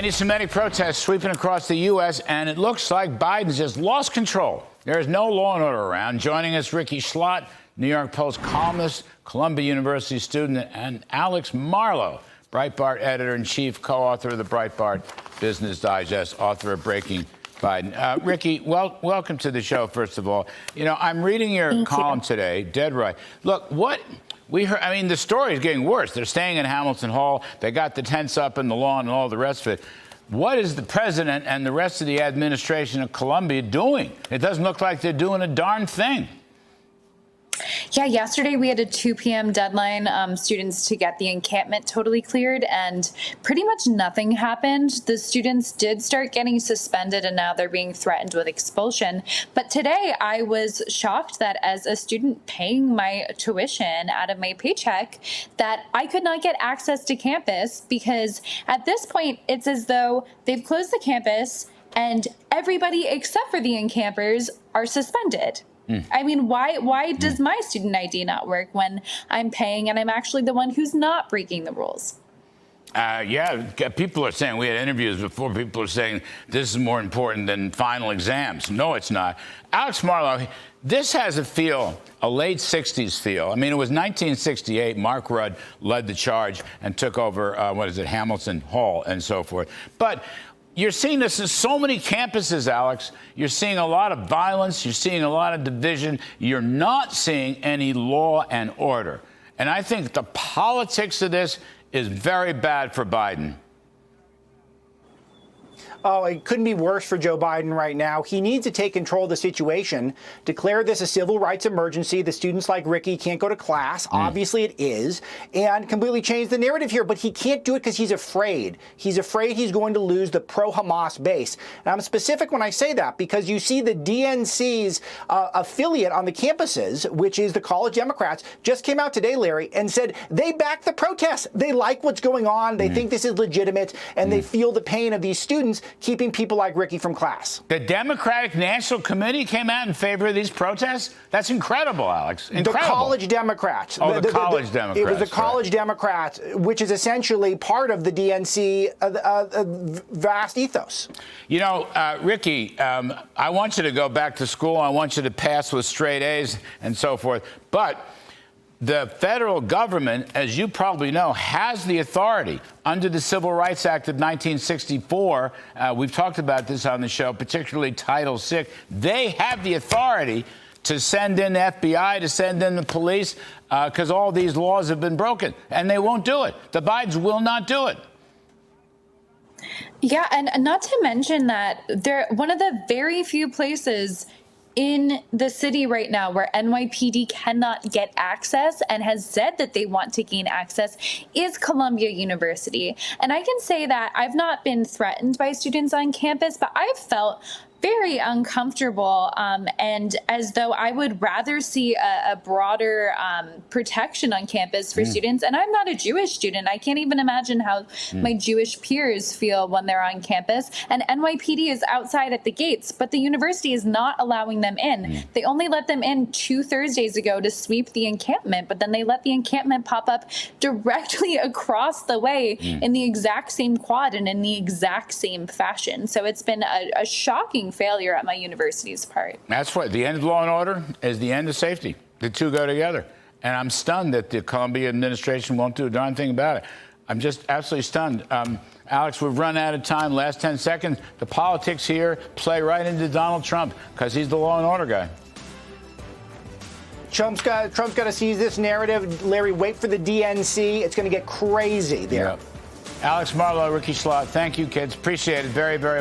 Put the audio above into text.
Anti-Semitic protests sweeping across the U.S., and it looks like Biden's just lost control. There is no law and order around. Joining us, Rikki Schlott, New York Post columnist, Columbia University student, and Alex Marlow, Breitbart editor-in-chief, co-author of the Breitbart Business Digest, author of Breaking Biden. Rikki, welcome to the show, first of all. You know, I'm reading your column today, dead right. Look, what we heard, I mean, the story is getting worse. They're staying in Hamilton Hall. They got the tents up and the lawn and all the rest of it. What is the president and the rest of the administration of Columbia doing? It doesn't look like they're doing a darn thing. Yeah, yesterday we had a 2 p.m. deadline, students to get the encampment totally cleared, and pretty much nothing happened. The students did start getting suspended, and now they're being threatened with expulsion. But today I was shocked that as a student paying my tuition out of my paycheck, that I could not get access to campus, because at this point it's as though they've closed the campus and everybody except for the encampers are suspended. I mean, why does my student ID not work when I'm paying and I'm actually the one who's not breaking the rules? Yeah, people are saying, we had interviews before, people are saying this is more important than final exams. No, it's not. Alex Marlow, this has a feel, a late 60s feel. I mean, it was 1968. Mark Rudd led the charge and took over, Hamilton Hall and so forth. But you're seeing this in so many campuses, Alex. You're seeing a lot of violence. You're seeing a lot of division. You're not seeing any law and order. And I think the politics of this is very bad for Biden. Oh, it couldn't be worse for Joe Biden right now. He needs to take control of the situation, declare this a civil rights emergency. The students like Rikki can't go to class. Obviously it is, and completely change the narrative here. But he can't do it because he's afraid. He's afraid he's going to lose the pro-Hamas base. And I'm specific when I say that because you see the DNC's affiliate on the campuses, which is the College Democrats, just came out today, Larry, and said they back the protests. They like what's going on. They think this is legitimate, and they feel the pain of these students keeping people like Rikki from class. The Democratic National Committee came out in favor of these protests? That's incredible, Alex. Incredible. The College Democrats. Oh, the College Democrats. It was the College Democrats, which is essentially part of the DNC vast ethos. You know, Rikki, I want you to go back to school. I want you to pass with straight A's and so forth. But the federal government, as you probably know, has the authority under the Civil Rights Act of 1964. We've talked about this on the show, particularly Title VI. They have the authority to send in the FBI, to send in the police, because all these laws have been broken, and they won't do it. The Bidens will not do it. Yeah, and not to mention that they're one of the very few places in the city right now where NYPD cannot get access and has said that they want to gain access is Columbia University. And I can say that I've not been threatened by students on campus, but I've felt very uncomfortable, and as though I would rather see a broader protection on campus for students. And I'm not a Jewish student. I can't even imagine how my Jewish peers feel when they're on campus. And NYPD is outside at the gates, but the university is not allowing them in. They only let them in 2 Thursdays ago to sweep the encampment, but then they let the encampment pop up directly across the way in the exact same quad and in the exact same fashion. So it's been a shocking failure at my university's part. That's what the end of law and order is, the end of safety. The two go together. And I'm stunned that the Columbia administration won't do a darn thing about it. I'm just absolutely stunned. Alex, we've run out of time. Last 10 seconds. The politics here play right into Donald Trump because he's the law and order guy. Trump's got to seize this narrative. Larry, wait for the DNC. It's going to get crazy there. Alex Marlow, Rikki Schlott, thank you, kids. Appreciate it very, very much.